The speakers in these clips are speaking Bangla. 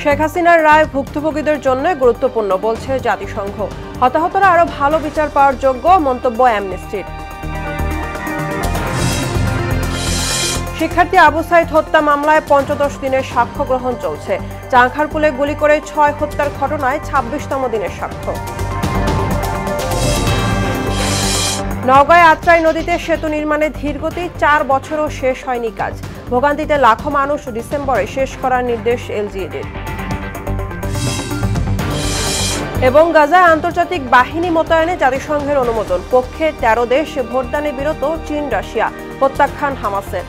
শেখ হাসিনার রায় ভুক্তভোগীদের জন্য গুরুত্বপূর্ণ বলছে জাতিসংঘ। হতাহতরা আরো ভালো বিচার পাওয়ার যোগ্য মন্তব্য অ্যামনেস্টির। শিক্ষার্থী আবু সাইদ হত্যা মামলায় ৫৫ দিনের সাক্ষ্য গ্রহণ চলছে। চাংখারপুলে গুলি করে ৬ হত্যার ঘটনায় ২৬তম দিনের সাক্ষ্য। নওগাঁয় আত্রাই নদীতে সেতু নির্মাণে ধীরগতি, ৪ বছরও শেষ হয়নি কাজ। ভোগান্তিতে লাখো মানুষ, ডিসেম্বরে শেষ করার নির্দেশ এলজিইডির। এবং গাজায় আন্তর্জাতিক বাহিনী মোতায়েনে জাতিসংঘের অনুমোদন। পক্ষে ১৩ দেশ, ভোটদানে বিরত চীন, রাশিয়া। প্রত্যাখ্যান হামাসের।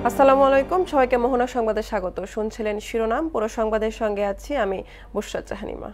আসসালামু আলাইকুম, সবাইকে মোহনা সংবাদে স্বাগত। শুনছিলেন শিরোনাম, পুরো সংবাদের সঙ্গে আছি আমি বুশরাত জাহানিমা।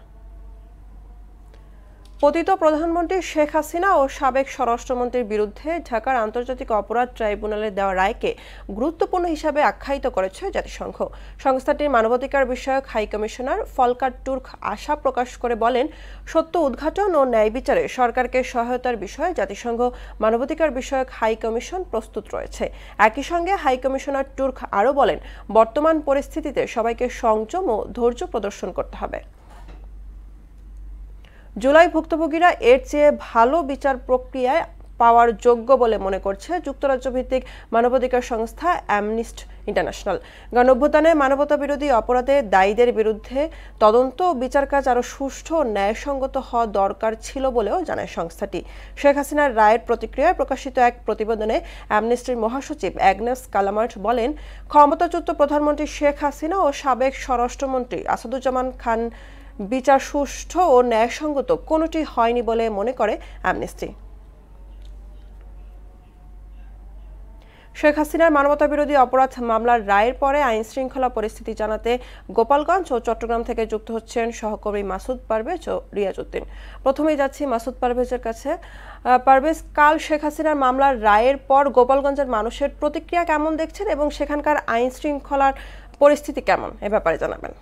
পতিত প্রধানমন্ত্রী শেখ হাসিনা ও সাবেক স্বরাষ্ট্রমন্ত্রীর বিরুদ্ধে ঢাকার আন্তর্জাতিক অপরাধ ট্রাইব্যুনালে দেওয়া রায়কে গুরুত্বপূর্ণ হিসাবে আখ্যায়িত করেছে জাতিসংঘ। সংস্থাটির মানবাধিকার বিষয়ক হাই কমিশনার ফলকার তুর্ক আশা প্রকাশ করে বলেন, সত্য উদ্ঘাটন ও ন্যায় বিচারে সরকারকে সহায়তার বিষয়ে জাতিসংঘ মানবাধিকার বিষয়ক হাই কমিশন প্রস্তুত রয়েছে। একই সঙ্গে হাই কমিশনার তুর্ক আরও বলেন, বর্তমান পরিস্থিতিতে সবাইকে সংযম ও ধৈর্য প্রদর্শন করতে হবে। জুলাই ভুক্তভোগীরা এর চেয়ে ভালো বিচার প্রক্রিয়ায় পাওয়ার যোগ্য বলে মনে করছে যুক্তরাজ্য ভিত্তিক মানবাধিকার সংস্থা অ্যামনেস্টি ইন্টারন্যাশনাল। গণঅভ্যুত্থানে মানবতা বিরোধী অপরাধে দায়ীদের বিরুদ্ধে তদন্ত ও বিচার কাজ আরও সুষ্ঠু ও ন্যায়সঙ্গত হওয়া দরকার ছিল বলেও জানায় সংস্থাটি। শেখ হাসিনার রায়ের প্রতিক্রিয়ায় প্রকাশিত এক প্রতিবেদনে অ্যামনেস্টির মহাসচিব অ্যাগনেস কালামার্ট বলেন, ক্ষমতাচ্যুত প্রধানমন্ত্রী শেখ হাসিনা ও সাবেক স্বরাষ্ট্রমন্ত্রী আসাদুজ্জামান খান বিচার সুষ্ঠু ও ন্যায়সঙ্গত কোনোটি হয়নি বলে মনে করে অ্যামনেস্টি। শেখ হাসিনার মানবতা বিরোধী অপরাধ মামলার রায়ের পরে আইন শৃঙ্খলা পরিস্থিতি জানাতে গোপালগঞ্জ ও চট্টগ্রাম থেকে যুক্ত হচ্ছেন সহকর্মী মাসুদ পারভেজ ও রিয়াজ উদ্দিন। প্রথমেই যাচ্ছি মাসুদ পারভেজের কাছে। পারভেজ, কাল শেখ হাসিনার মামলার রায়ের পর গোপালগঞ্জের মানুষের প্রতিক্রিয়া কেমন দেখছেন এবং সেখানকার আইন শৃঙ্খলার পরিস্থিতি কেমন, এ ব্যাপারে জানাবেন।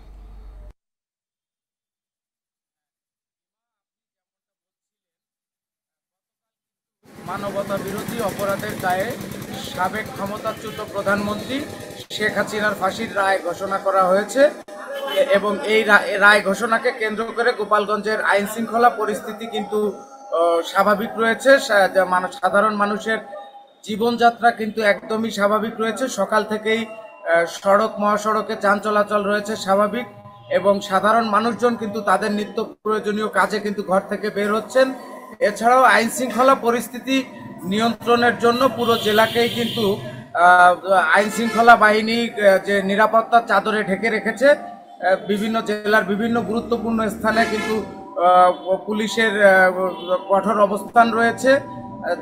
মানবতা বিরোধী অপরাধের দায়ে সাবেক ক্ষমতাচ্যুত প্রধানমন্ত্রী শেখ হাসিনার ফাঁসির রায় ঘোষণা করা হয়েছে এবং এই রায় ঘোষণাকে কেন্দ্র করে গোপালগঞ্জের আইন শৃঙ্খলা পরিস্থিতি কিন্তু স্বাভাবিক রয়েছে। সাধারণ মানুষের জীবনযাত্রা কিন্তু একদমই স্বাভাবিক রয়েছে। সকাল থেকেই সড়ক মহাসড়কে যান চলাচল রয়েছে স্বাভাবিক এবং সাধারণ মানুষজন কিন্তু তাদের নিত্য প্রয়োজনীয় কাজে কিন্তু ঘর থেকে বের হচ্ছেন। এছাড়াও আইন শৃঙ্খলা পরিস্থিতি নিয়ন্ত্রণের জন্য পুরো জেলাকেই কিন্তু আইন শৃঙ্খলা বাহিনী যে নিরাপত্তার চাদরে ঢেকে রেখেছে। বিভিন্ন জেলার বিভিন্ন গুরুত্বপূর্ণ স্থানে কিন্তু পুলিশের কঠোর অবস্থান রয়েছে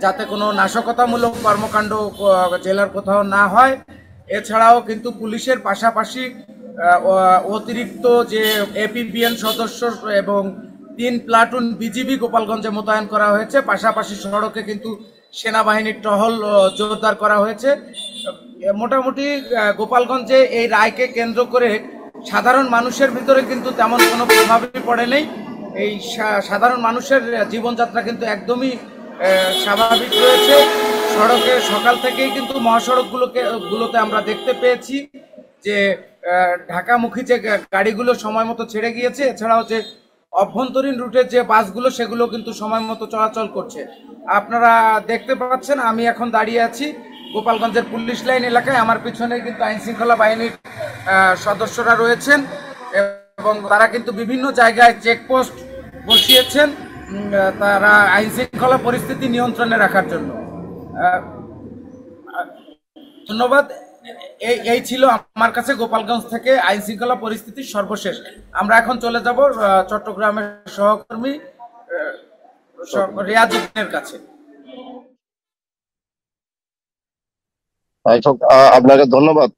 যাতে কোনো নাশকতামূলক কর্মকাণ্ড জেলার কোথাও না হয়। এছাড়াও কিন্তু পুলিশের পাশাপাশি অতিরিক্ত যে এপিবিএন সদস্য এবং ৩ প্লাটুন বিজিবি গোপালগঞ্জে মোতায়েন করা হয়েছে। পাশাপাশি সড়কে কিন্তু সেনাবাহিনীর টহল জোরদার করা হয়েছে। মোটামুটি গোপালগঞ্জে এই রায়কে কেন্দ্র করে সাধারণ মানুষের ভিতরে কিন্তু তেমন কোনো প্রভাবই পড়ে নেই। এই সাধারণ মানুষের জীবনযাত্রা কিন্তু একদমই স্বাভাবিক রয়েছে। সড়কে সকাল থেকেই কিন্তু মহাসড়কগুলোতে আমরা দেখতে পেয়েছি যে ঢাকামুখী যে গাড়িগুলো সময় মতো ছেড়ে গিয়েছে। এছাড়াও যে অভ্যন্তরীণ রুটের যে বাসগুলো সেগুলো কিন্তু সময় মতো চলাচল করছে। আপনারা দেখতে পাচ্ছেন আমি এখন দাঁড়িয়ে আছি গোপালগঞ্জের পুলিশ লাইন এলাকায়। আমার পিছনে কিন্তু আইন শৃঙ্খলা বাহিনীর সদস্যরা রয়েছেন এবং তারা কিন্তু বিভিন্ন জায়গায় চেকপোস্ট বসিয়েছেন তারা আইন শৃঙ্খলা পরিস্থিতি নিয়ন্ত্রণে রাখার জন্য। ধন্যবাদ। এই ছিল আমার কাছে গোপালগঞ্জ থেকে আইন শৃঙ্খলা পরিস্থিতির সর্বশেষ। আমরা এখন চলে যাব চট্টগ্রামের সহকর্মী রিয়াজ উদ্দিনের কাছে। আপনাকে ধন্যবাদ।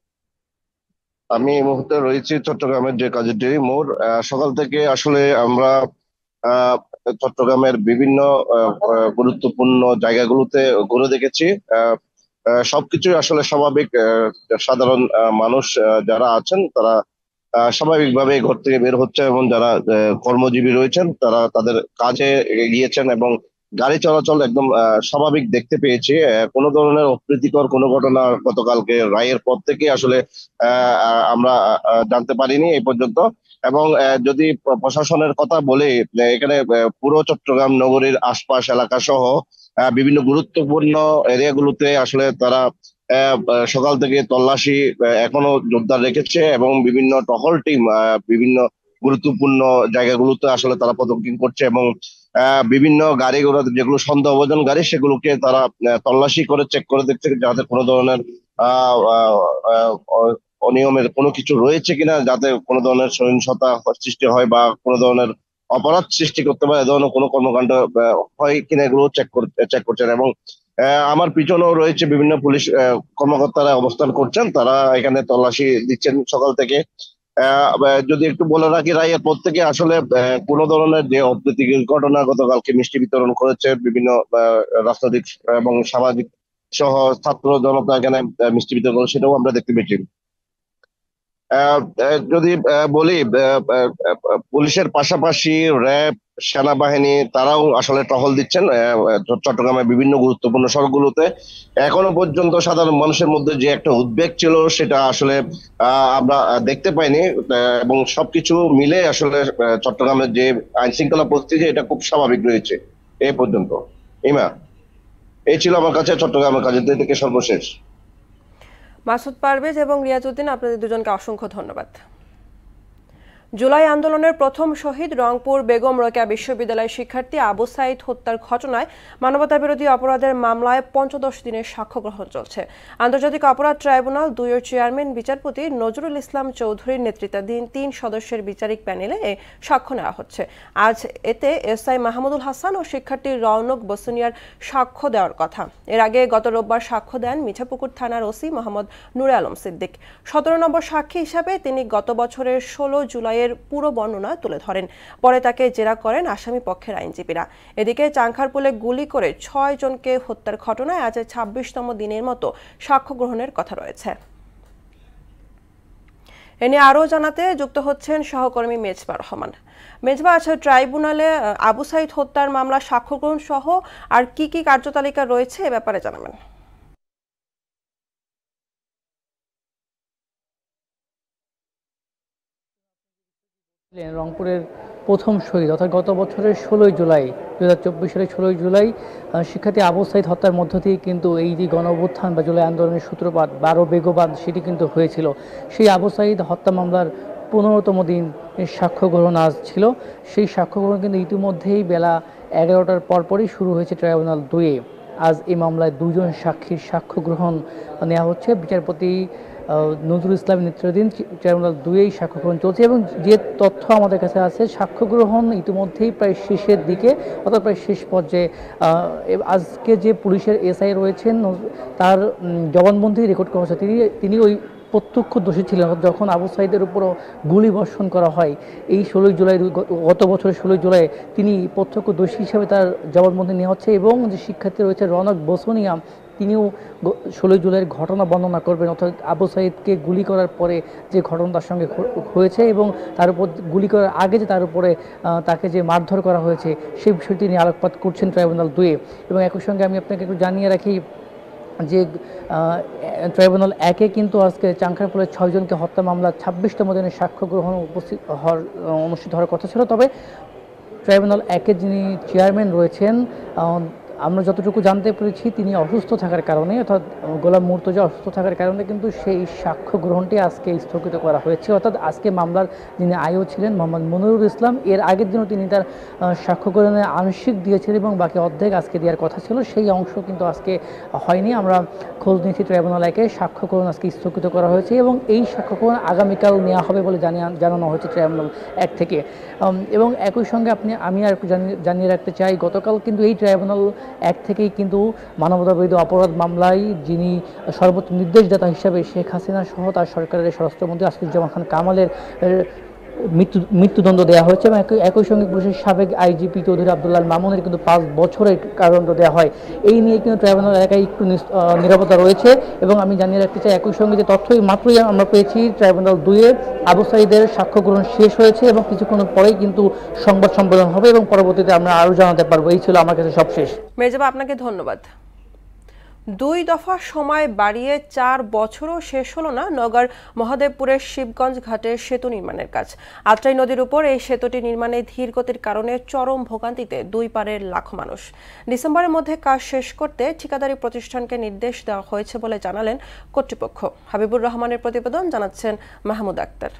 আমি এই মুহূর্তে রয়েছি চট্টগ্রামের যে কাজীটিরি মোড়। সকাল থেকে আসলে আমরা চট্টগ্রামের বিভিন্ন গুরুত্বপূর্ণ জায়গাগুলোতে ঘুরে দেখেছি। সবকিছুই আসলে স্বাভাবিক। সাধারণ মানুষ যারা আছেন তারা স্বাভাবিকভাবে ঘর থেকে বের হচ্ছে এবং যারা কর্মজীবী রয়েছেন তারা তাদের কাজে গিয়েছেন এবং গাড়ি চলাচল একদম স্বাভাবিক দেখতে পেয়েছি। কোনো ধরনের অপ্রীতিকর কোনো ঘটনা গতকালকে রায়ের পর থেকে আসলে আমরা জানতে পারিনি এই পর্যন্ত। এবং যদি প্রশাসনের কথা বলি, এখানে পুরো চট্টগ্রাম নগরীর আশপাশ এলাকা সহ বিভিন্ন গুরুত্বপূর্ণ এরিয়াগুলোতে আসলে তারা সকাল থেকে তল্লাশি এখনো জোরদার রেখেছে, এবং বিভিন্ন টহল টিম বিভিন্ন গুরুত্বপূর্ণ জায়গাগুলোতে আসলে তারা পদক্ষেপ করছে, এবং বিভিন্ন গাড়ি ঘোড়া যেগুলো সন্দেহভাজন গাড়ি সেগুলোকে তারা তল্লাশি করে চেক করে দেখছে যাতে কোনো ধরনের আহ আহ, আহ, অনিয়মের কোনো কিছু রয়েছে কিনা, যাতে কোনো ধরনের সহিংসতা সৃষ্টি হয় বা কোনো ধরনের অপরাধ সৃষ্টি করতে পারে, এ ধরনের কোনো কর্মকাণ্ড হয় কিনা এগুলো চেক করছেন। এবং আমার পিছনেও রয়েছে বিভিন্ন পুলিশ কর্মকর্তারা অবস্থান করছেন, তারা এখানে তল্লাশি দিচ্ছেন সকাল থেকে। যদি একটু বলে রাখি, রায়ের পর থেকে আসলে কোনো ধরনের যে অপ্রীতিকর ঘটনা, গতকালকে মিষ্টি বিতরণ করেছে বিভিন্ন রাজনৈতিক এবং সামাজিক সহ ছাত্র জনতা এখানে মিষ্টি বিতরণ করে, সেটাও আমরা দেখতে পেয়েছি। যদি বলি, পুলিশের পাশাপাশি র্যাব, সেনাবাহিনী তারাও আসলে টহল দিচ্ছেন চট্টগ্রামের বিভিন্ন গুরুত্বপূর্ণ সড়কগুলোতে। এখনো পর্যন্ত সাধারণ মানুষের মধ্যে যে একটা উদ্বেগ ছিল সেটা আসলে আমরা দেখতে পাইনি, এবং সবকিছু মিলে আসলে চট্টগ্রামের যে আইন শৃঙ্খলা পরিস্থিতি এটা খুব স্বাভাবিক রয়েছে এই পর্যন্ত। ইমা, এই ছিল আমার কাছে চট্টগ্রামের কাজের থেকে সর্বশেষ। মাসুদ পারভেজ এবং রিয়াজউদ্দিন, আপনাদের দুজনকে অসংখ্য ধন্যবাদ। জুলাই আন্দোলনের প্রথম শহীদ রংপুর বেগম রোকেয়া বিশ্ববিদ্যালয়ের শিক্ষার্থী আবু সাইদ হত্যার ঘটনায় মানবতাবিরোধী অপরাধের মামলায় ৫৫ দিনের সাক্ষ্য গ্রহণ চলছে। আন্তর্জাতিক অপরাধ ট্রাইব্যুনাল ২ এর চেয়ারম্যান বিচারপতি নজরুল ইসলাম চৌধুরীর নেতৃত্বাধীন ৩ সদস্যের বিচারিক প্যানেলে এ সাক্ষ্য নেওয়া হচ্ছে। আজ এতে এসআই মাহমুদুল হাসান ও শিক্ষার্থী রওনক বসুনিয়ার সাক্ষ্য দেওয়ার কথা। এর আগে গত রোববার সাক্ষ্য দেন মিঠাপুকুর থানার ওসি মোহাম্মদ নুরে আলম সিদ্দিক। ১৭ নম্বর সাক্ষী হিসাবে তিনি গত বছরের ১৬ জুলাই পুরো বর্ণনা তুলে ধরেন। পরে তাকে জেরা করেন আসামি পক্ষের আইনজীবীরা। এদিকে চাংখারপুলে গুলি করে ৬ জনকে হত্যার ঘটনায় আজ ২৬তম দিনের মতো সাক্ষ্য গ্রহণের কথা রয়েছে। এ নিয়ে আরও জানাতে যুক্ত হচ্ছেন সহকর্মী মেজবা রহমান। মেজবা, আছে ট্রাইব্যুনালে আবু সাইদ হত্যার মামলা সাক্ষ্য গ্রহণ সহ আর কি কি কার্যতালিকা রয়েছে এ ব্যাপারে জানাবেন। রংপুরের প্রথম শহীদ অর্থাৎ গত বছরের ১৬ জুলাই ২০২৪ সালের ১৬ জুলাই শিক্ষার্থী আবু সাইদ হত্যার মধ্য দিয়ে কিন্তু এই যে গণ অভ্যুত্থান বা জুলাই আন্দোলনের সূত্রপাত ১২ বেগবাদ সেটি কিন্তু হয়েছিল। সেই আবু সাইদ হত্যা মামলার ১৫তম দিন সাক্ষ্য গ্রহণ আজ ছিল। সেই সাক্ষ্য গ্রহণ কিন্তু ইতিমধ্যেই বেলা ১১টার পরপরই শুরু হয়েছে ট্রাইব্যুনাল ২-এ। আজ এই মামলায় ২ জন সাক্ষীর সাক্ষ্য গ্রহণ নেওয়া হচ্ছে। বিচারপতি নজরুল ইসলামের নেতৃত্বাধীন ট্রাইব্যুনাল ২-এই সাক্ষ্য গ্রহণ চলছে, এবং যে তথ্য আমাদের কাছে আছে সাক্ষ্য গ্রহণ ইতিমধ্যেই প্রায় শেষের দিকে, অর্থাৎ প্রায় শেষ পর্যায়ে। আজকে যে পুলিশের এসআই রয়েছেন তার জবানবন্দি রেকর্ড করা হচ্ছে। তিনি ওই প্রত্যক্ষ দোষী ছিলেন যখন আবু সাইদের উপরও গুলি বর্ষণ করা হয় এই ১৬ জুলাই, গত বছরের ১৬ জুলাই তিনি প্রত্যক্ষ দোষী হিসাবে তার জবানবন্দি নেওয়া হচ্ছে। এবং যে শিক্ষার্থী রয়েছে রনক বসুনিয়া, তিনিও ১৬ জুলাইয়ের ঘটনা বর্ণনা করবেন, অর্থাৎ আবু সাইদকে গুলি করার পরে যে ঘটনা তার সঙ্গে হয়েছে এবং তার উপর গুলি করার আগে যে তার উপরে তাকে যে মারধর করা হয়েছে সেই বিষয়টি নিয়ে আলোকপাত করছেন ট্রাইব্যুনাল ২-এ। এবং একই সঙ্গে আমি আপনাকে একটু জানিয়ে রাখি যে ট্রাইব্যুনাল ১-এ কিন্তু আজকে চাংখারপুলের ৬ জনকে হত্যা মামলার ২৬তম দিনের সাক্ষ্য গ্রহণ অনুষ্ঠিত হওয়ার কথা ছিল। তবে ট্রাইব্যুনাল ১-এর যিনি চেয়ারম্যান রয়েছেন, আমরা যতটুকু জানতে পেরেছি তিনি অসুস্থ থাকার কারণে, অর্থাৎ গোলাম মুর্তজা অসুস্থ থাকার কারণে কিন্তু সেই সাক্ষ্য গ্রহণটি আজকে স্থগিত করা হয়েছে। অর্থাৎ আজকে মামলার যিনি আইও ছিলেন মোহাম্মদ মনিরুল ইসলাম, এর আগের দিনও তিনি তার সাক্ষ্য গ্রহণে আংশিক দিয়েছিলেন এবং বাকি অর্ধেক আজকে দেওয়ার কথা ছিল, সেই অংশ কিন্তু আজকে হয়নি। আমরা খোঁজ নিয়েছি ট্রাইব্যুনাল ১-এ সাক্ষ্য গ্রহণ আজকে স্থগিত করা হয়েছে এবং এই সাক্ষ্য গ্রহণ আগামীকাল নেওয়া হবে বলে জানানো হয়েছে ট্রাইব্যুনাল ১ থেকে। এবং একই সঙ্গে আমি আর একটু জানিয়ে রাখতে চাই, গতকাল কিন্তু এই ট্রাইব্যুনাল ১ থেকেই কিন্তু মানবতাবিরোধী অপরাধ মামলায় যিনি সর্বোচ্চ নির্দেশদাতা হিসাবে শেখ হাসিনা সহ তার সরকারের স্বরাষ্ট্রমন্ত্রী আসাদুজ্জামান খান কামালের মৃত্যুদণ্ড দেওয়া হয়েছে এবং একই সঙ্গে পুলিশের সাবেক আইজিপি চৌধুরী আব্দুল্লাহ মামুনের কিন্তু 5 বছরের কারাদণ্ড দেওয়া হয়। এই নিয়ে কিন্তু ট্রাইব্যুনাল এলাকায় একটু নিরাপত্তা রয়েছে এবং আমি জানিয়ে রাখতে চাই একই সঙ্গে যে তথ্যই মাত্রই আমরা পেয়েছি ট্রাইব্যুনাল 2-এর আবু সাঈদের সাক্ষ্য গ্রহণ শেষ হয়েছে এবং কিছুক্ষণ পরেই কিন্তু সংবাদ সম্মেলন হবে এবং পরবর্তীতে আমরা আরও জানাতে পারবো। এই ছিল আমার কাছে সবশেষ। মেজবা, আপনাকে ধন্যবাদ। 2 দফা সময় বাড়িয়ে 4 বছরও শেষ হলো না নওগাঁর মহাদেবপুরের শিবগঞ্জ ঘাটের সেতু নির্মাণের কাজ। আত্রাই নদীর উপর এই সেতুটি নির্মাণে ধীর গতির কারণে চরম ভোগান্তিতে 2 পারের লাখো মানুষ। ডিসেম্বরের মধ্যে কাজ শেষ করতে ঠিকাদারি প্রতিষ্ঠানকে নির্দেশ দেওয়া হয়েছে বলে জানালেন কর্তৃপক্ষ। হাবিবুর রহমানের প্রতিবেদন, জানাচ্ছেন মাহমুদ আক্তার।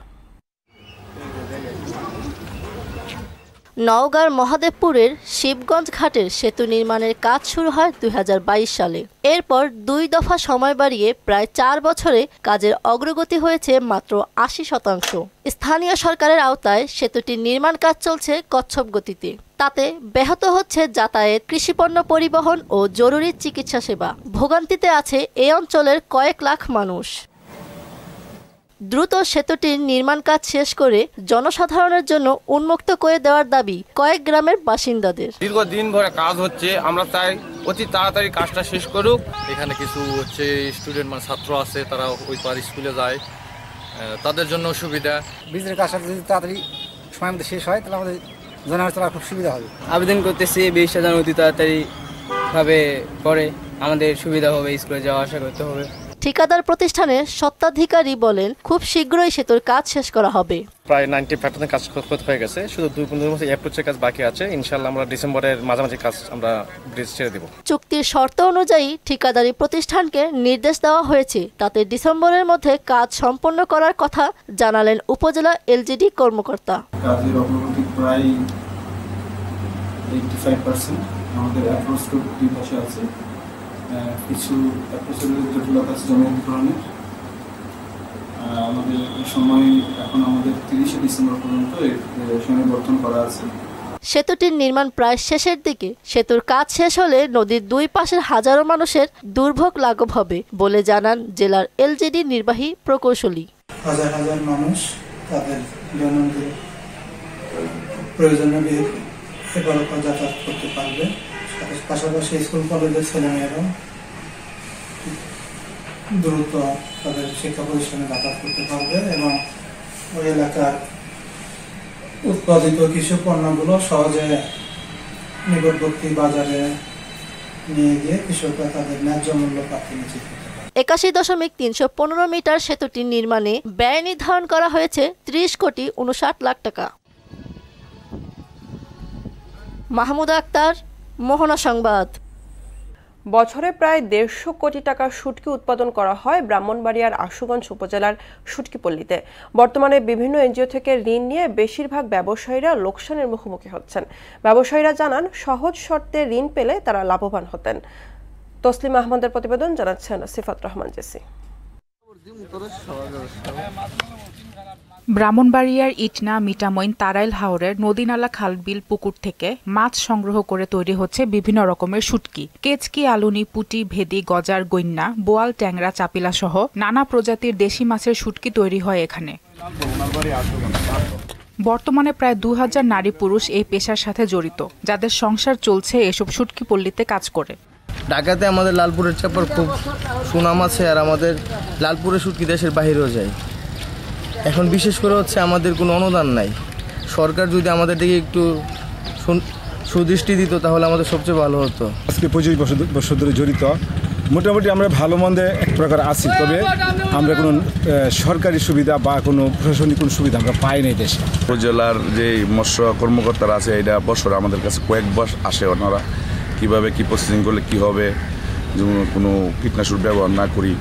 নওগাঁর মহাদেবপুরের শিবগঞ্জ ঘাটের সেতু নির্মাণের কাজ শুরু হয় 2022 সালে। এরপর 2 দফা সময় বাড়িয়ে প্রায় 4 বছরে কাজের অগ্রগতি হয়েছে মাত্র 80%। স্থানীয় সরকারের আওতায় সেতুটির নির্মাণ কাজ চলছে কচ্ছপ গতিতে। তাতে ব্যাহত হচ্ছে যাতায়াত, কৃষিপণ্য পরিবহন ও জরুরি চিকিৎসা সেবা। ভোগান্তিতে আছে এই অঞ্চলের কয়েক লাখ মানুষ। দ্রুত সেতুটির নির্মাণ কাজ শেষ করে জনসাধারণের জন্য উন্মুক্ত করে দেওয়ার দাবি কয়েক গ্রামের বাসিন্দাদের। দীর্ঘদিন ধরে কাজ হচ্ছে, আমরা চাই অতি তাড়াতাড়ি কাজটা শেষ করুক। এখানে কিছু স্টুডেন্ট ছাত্র আছে, তারা ওই পার স্কুলে যায়, তাদের জন্য সুবিধা। ব্রিজের কাজটা যদি তাড়াতাড়ি সময় মধ্যে শেষ হয় তাহলে আমাদের জনগণের চলার খুব সুবিধা হবে। আবেদন করতেছি 20 যেন অতি তাড়াতাড়ি ভাবে করে আমাদের সুবিধা হবে, স্কুলে যাওয়া আসা করতে হবে। ঠিকাদার প্রতিষ্ঠানের স্বত্বাধিকারী বলেন খুব শীঘ্রই সেতুর কাজ শেষ করা হবে। প্রায় 95% কাজ হয়ে গেছে, শুধু 2-3 মাসের অ্যাপ্রোচের কাজ বাকি আছে। ইনশাআল্লাহ আমরা ডিসেম্বরের মাঝামাঝি কাজ আমরা ব্রিজ ছেড়ে দেব। চুক্তির শর্ত অনুযায়ী ঠিকাদারি প্রতিষ্ঠানকে নির্দেশ দেওয়া হয়েছে, তাতে ডিসেম্বরের মধ্যে কাজ সম্পন্ন করার কথা জানালেন উপজেলা এলজিডি কর্মকর্তা। কাজের অগ্রগতি প্রায় 85%। আমাদের অ্যাপ্রোচ টু দুই পাশে আছে, কিছু অ্যাপ্রোচের জটিলতা আছে জনগণের। আমাদের সময় এখন আমাদের 30 ডিসেম্বর পর্যন্ত সমাবর্তন করা আছে। সেতুটির নির্মাণ প্রায় শেষের দিকে। সেতুর কাজ শেষ হলে নদীর 2 পাশের হাজারো মানুষের দুর্ভোগ লাঘব হবে বলে জানান জেলার এলজিডি নির্বাহী প্রকৌশলী। হাজার হাজার মানুষ তাদের দৈনন্দিন প্রয়োজনীয় যাতায়াত করতে পারবে। পাশাপাশি স্কুল কলেজের ছেলেমেয়েরা দ্রুত তাদের শিক্ষা প্রতিষ্ঠানে যাতায়াত করতে পারবে এবং ওই এলাকার উৎপাদিত কৃষি পণ্যগুলো সহজে নিকটবর্তী বাজারে নিয়ে গিয়ে কৃষকরা তাদের ন্যায্য মূল্য প্রাপ্তি নিশ্চিত করতে পারবে। 81.315 মিটার সেতুটির নির্মাণে ব্যয় নির্ধারণ করা হয়েছে 30,59,00,000 টাকা। মাহমুদ আক্তার, মোহনা সংবাদ। বছরে প্রায় 150 কোটি টাকার শুটকি উৎপাদন করা হয় ব্রাহ্মণবাড়িয়ার আশুগঞ্জ উপজেলার শুটকিপল্লীতে। বর্তমানে বিভিন্ন এনজিও থেকে ঋণ নিয়ে বেশিরভাগ ব্যবসায়ীরা লোকসানের মুখোমুখি হচ্ছেন। ব্যবসায়ীরা জানান সহজ শর্তে ঋণ পেলে তারা লাভবান হতেন। তসলিম আহমদের প্রতিবেদন, জানাচ্ছেন সিফাত রহমান জেসি। ব্রাহ্মণবাড়িয়ার ইটনা, মিটামইন, তারাইল হাওরের নদীনালা, খালবিল, পুকুর থেকে মাছ সংগ্রহ করে তৈরি হচ্ছে বিভিন্ন রকমের শুটকি। কেচকি, আলুনি, পুটি, ভেদি, গজার, গৈন্না, বোয়াল, ট্যাংরা, চাপিলা সহ নানা প্রজাতির দেশি মাছের শুটকি তৈরি হয় এখানে। বর্তমানে প্রায় 2000 নারী পুরুষ এই পেশার সাথে জড়িত, যাদের সংসার চলছে এসব শুটকি পল্লীতে কাজ করে। ঢাকাতে আমাদের লালপুরের চাপড় খুব সুনাম আছে, আর আমাদের লালপুরের শুটকি দেশের বাইরেও যায়। এখন বিশেষ করে হচ্ছে আমাদের কোনো অনুদান নাই। সরকার যদি আমাদের দিকে একটু সুদৃষ্টি দিত তাহলে আমাদের সবচেয়ে ভালো হতো। আজকে 25 বছর ধরে জড়িত, মোটামুটি আমরা ভালো মন্দে এক প্রকার আছি, তবে আমরা কোনো সরকারি সুবিধা বা কোনো প্রশাসনিক কোনো সুবিধা আমরা পাই নাই দেশে। উপজেলার যে মৎস্য কর্মকর্তারা আছে, এটা বছর আমাদের কাছে কয়েক বছর আসে, ওনারা কীভাবে কী প্রসেসিং করলে কী হবে, যেমন কোনো কীটনাশক ব্যবহার না করি,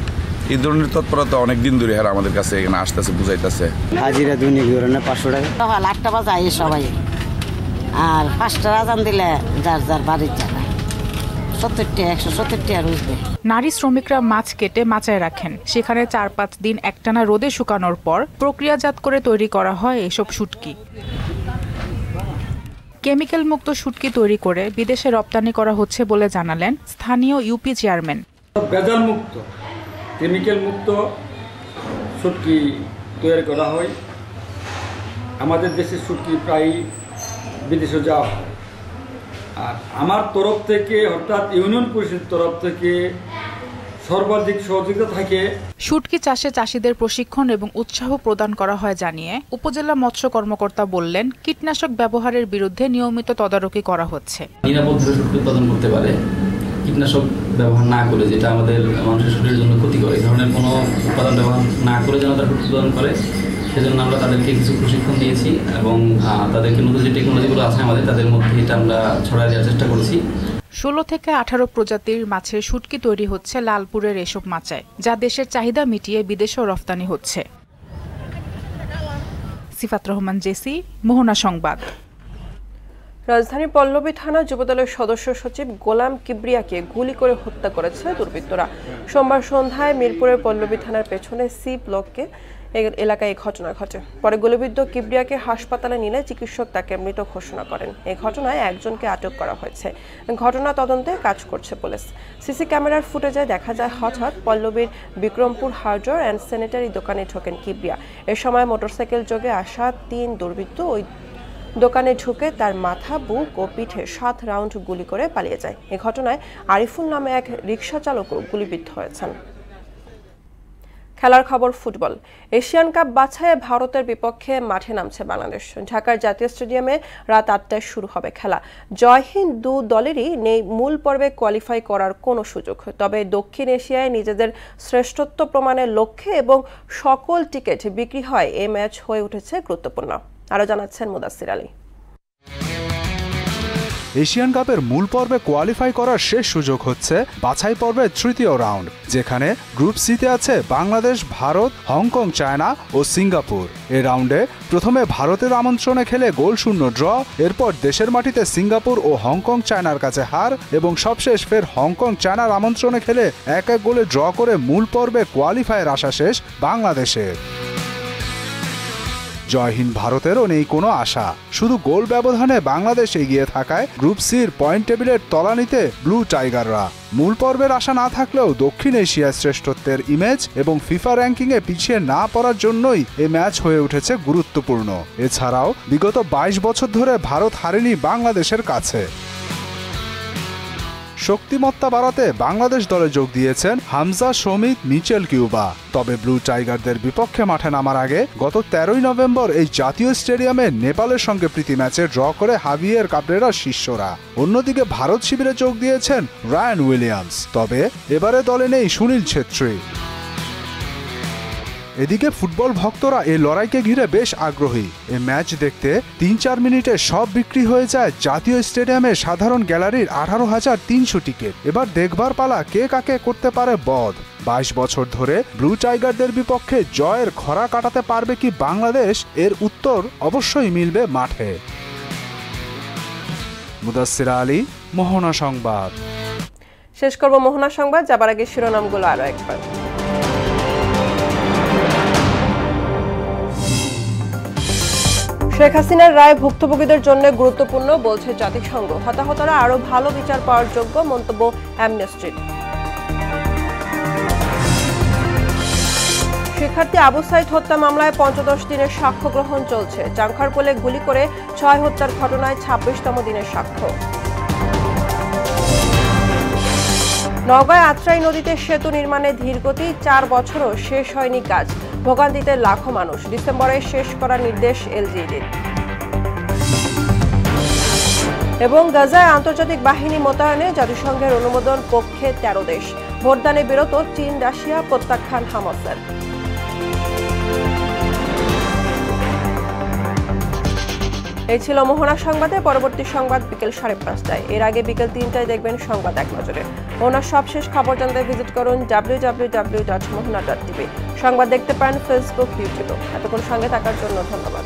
এই ধরনের তৎপরতা অনেক দিন ধরে হ্যাঁ আমাদের কাছে এখানে আসতেছে, বুঝাইতেছে। হাজিরা দৈনিক 500 টাকা, 8টা বাজে সবাই, আর 5টা আজান দিলে যার যার বাড়ির জায়গা 170 টাকা রুজবে। নারী শ্রমিকরা মাছ কেটে মাচায় রাখেন, সেখানে 4-5 দিন একটানা রোদে শুকানোর পর প্রক্রিয়াজাত করে তৈরি করা হয় এসব শুটকি। কেমিক্যাল মুক্ত শুটকি তৈরি করে বিদেশে রপ্তানি করা হচ্ছে বলে জানালেন স্থানীয় ইউপি চেয়ারম্যান। ভেজাল মুক্ত, কেমিক্যাল মুক্ত শুটকি তৈরি করা হয় আমাদের দেশের শুটকি প্রায় বিদেশে যাওয়া হয়। আর আমার তরফ থেকে অর্থাৎ ইউনিয়ন পরিষদের তরফ থেকে সর্বাধিক সহযোগিতা থাকে। শুটকি চাষে চাষীদের প্রশিক্ষণ এবং উৎসাহ প্রদান করা হয় জানিয়ে উপজেলা মৎস্য কর্মকর্তা বললেন, কীটনাশক ব্যবহারের বিরুদ্ধে নিয়মিত তদারকি করা হচ্ছে। নিরাপদভাবে শুটকি উৎপাদন করতে পারে, কীটনাশক ব্যবহার না করে, যেটা আমাদের মানুষের শরীরের জন্য ক্ষতিকর, এই ধরনের কোনো উৎপাদন ব্যবহার না করে যেন তারা উৎপাদন করে, সেজন্য আমরা তাদেরকে কিছু প্রশিক্ষণ দিয়েছি এবং তাদেরকে নতুন যে টেকনোলজিগুলো আছে আমাদের তাদের মধ্যে এটা আমরা ছড়াই দেওয়ার চেষ্টা করেছি। 16 থেকে 18 প্রজাতির মাছের শুটকি তৈরি হচ্ছে লালপুরের এসব মাচায়, যা দেশের চাহিদা মিটিয়ে বিদেশেও রফতানি হচ্ছে। সিফাত রহমান, জেসি, মোহনা সংবাদ। রাজধানী পল্লবী থানা যুবদলের সদস্য সচিব গোলাম কিবরিয়াকে গুলি করে হত্যা করেছে দুর্বৃত্তরা। সোমবার সন্ধ্যায় মিরপুরের পল্লবী থানার পেছনে সি ব্লকে এলাকায় এই ঘটনা ঘটে। পরে গুলিবিদ্ধ কিবরিয়াকে হাসপাতালে নিলে চিকিৎসক তাকে মৃত ঘোষণা করেন। এই ঘটনায় একজনকে আটক করা হয়েছে। ঘটনা তদন্তে কাজ করছে পুলিশ। সিসি ক্যামেরার ফুটেজে দেখা যায় হঠাৎ পল্লবীর বিক্রমপুর হার্ডওয়্যার অ্যান্ড স্যানিটারি দোকানে ঢোকেন কিবরিয়া। এ সময় মোটরসাইকেল যোগে আসা 3 দুর্বৃত্ত ওই দোকানে ঢুকে তার মাথা, বুক ও পিঠে 7 রাউন্ড গুলি করে পালিয়ে যায়। এ ঘটনায় আরিফুল নামে এক রিকশা চালকও গুলিবিদ্ধ হয়েছেন। খেলার খবর ফুটবল। এশিয়ান কাপ বাছাইয়ে ভারতের বিপক্ষে মাঠে নামছে বাংলাদেশ। ঢাকার জাতীয় স্টেডিয়ামে রাত 8টায় শুরু হবে খেলা। জয়হীন দু দলেরই নেই মূল পর্বে কোয়ালিফাই করার কোনো সুযোগ। তবে দক্ষিণ এশিয়ায় নিজেদের শ্রেষ্ঠত্ব প্রমাণের লক্ষ্যে এবং সকল টিকিট বিক্রি হয় এই ম্যাচ হয়ে উঠেছে গুরুত্বপূর্ণ। আরও জানাচ্ছেন মুদাসসির আলী। এশিয়ান কাপের মূল পর্বে কোয়ালিফাই করার শেষ সুযোগ হচ্ছে বাছাই পর্বের তৃতীয় রাউন্ড, যেখানে গ্রুপ সিতে আছে বাংলাদেশ, ভারত, হংকং, চায়না ও সিঙ্গাপুর। এই রাউন্ডে প্রথমে ভারতের আমন্ত্রণে খেলে গোলশূন্য ড্র, এরপর দেশের মাটিতে সিঙ্গাপুর ও হংকং চায়নার কাছে হার এবং সবশেষ ফের হংকং চায়নার আমন্ত্রণে খেলে 1-1 গোলে ড্র করে মূল পর্বে কোয়ালিফাইয়ের আশা শেষ বাংলাদেশের। জয়হীন ভারতেরও নেই কোনো আশা। শুধু গোল ব্যবধানে বাংলাদেশ এগিয়ে থাকায় গ্রুপ সির পয়েন্ট টেবিলের তলানিতে ব্লু টাইগাররা। মূল পর্বের আশা না থাকলেও দক্ষিণ এশিয়ার শ্রেষ্ঠত্বের ইমেজ এবং ফিফা র্যাঙ্কিংয়ে পিছিয়ে না পড়ার জন্যই এই ম্যাচ হয়ে উঠেছে গুরুত্বপূর্ণ। এছাড়াও বিগত 22 বছর ধরে ভারত হারেনি বাংলাদেশের কাছে। শক্তিমত্তা বাড়াতে বাংলাদেশ দলে যোগ দিয়েছেন হামজা, সমিত, মিচেল কিউবা। তবে ব্লু টাইগারদের বিপক্ষে মাঠে নামার আগে গত 13ই নভেম্বর এই জাতীয় স্টেডিয়ামে নেপালের সঙ্গে প্রীতি ম্যাচে ড্র করে হাভিয়ের কাবরেরার শিষ্যরা। অন্যদিকে ভারত শিবিরে যোগ দিয়েছেন রায়ান উইলিয়ামস। তবে এবারে দলে নেই সুনীল ছেত্রী। এদিকে ফুটবল ভক্তরা এই লড়াইকে ঘিরে বেশ আগ্রহী। এই ম্যাচ দেখতে 3-4 মিনিটে সব বিক্রি হয়ে যায় জাতীয় স্টেডিয়ামে সাধারণ গ্যালারির 18,300 টিকিট। এবার দেখবার পালা কে কাকে করতে পারে বধ। 22 বছর ধরে ব্লু টাইগারদের বিপক্ষে জয়ের খরা কাটাতে পারবে কি বাংলাদেশ? এর উত্তর অবশ্যই মিলবে মাঠে। মুদাসসির আলী, মোহনা সংবাদ। শেষ করব মোহনা সংবাদ, যাবার আগে শিরোনামগুলো আরো একবার। শেখ হাসিনার রায় ভুক্তভোগীদের জন্য গুরুত্বপূর্ণ বলছে জাতিসংঘ। হতাহতরা আরো ভালো বিচার পাওয়ার যোগ্য, মন্তব্য অ্যামনেস্টির। শিক্ষার্থী আবু সাইদ হত্যা মামলায় ৫৫ দিনের সাক্ষ্য গ্রহণ চলছে। জাংখারপোলে গুলি করে ৬ হত্যার ঘটনায় ২৬তম দিনের সাক্ষ্য। নওগাঁয় আত্রাই নদীতে সেতু নির্মাণে ধীরগতি, ৪ বছরও শেষ হয়নি কাজ। ভোগান্তিতে লাখো মানুষ। ডিসেম্বরে শেষ করার নির্দেশ এলজিইডির। এবং গাজায় আন্তর্জাতিক বাহিনী মোতায়েনে জাতিসংঘের অনুমোদন পক্ষে 13 দেশ। ভোটদানে বিরত চীন, রাশিয়া, প্রত্যাখ্যান হামাসের। এই ছিল মোহনা সংবাদে। পরবর্তী সংবাদ বিকেল 5:30টায়। এর আগে বিকেল 3টায় দেখবেন সংবাদ এক নজরে। মোহনার সবশেষ খবর জানতে ভিজিট করুন www.mohana.tv। সংবাদ দেখতে পারেন ফেসবুক, ইউটিউবে। এতক্ষণ সঙ্গে থাকার জন্য ধন্যবাদ।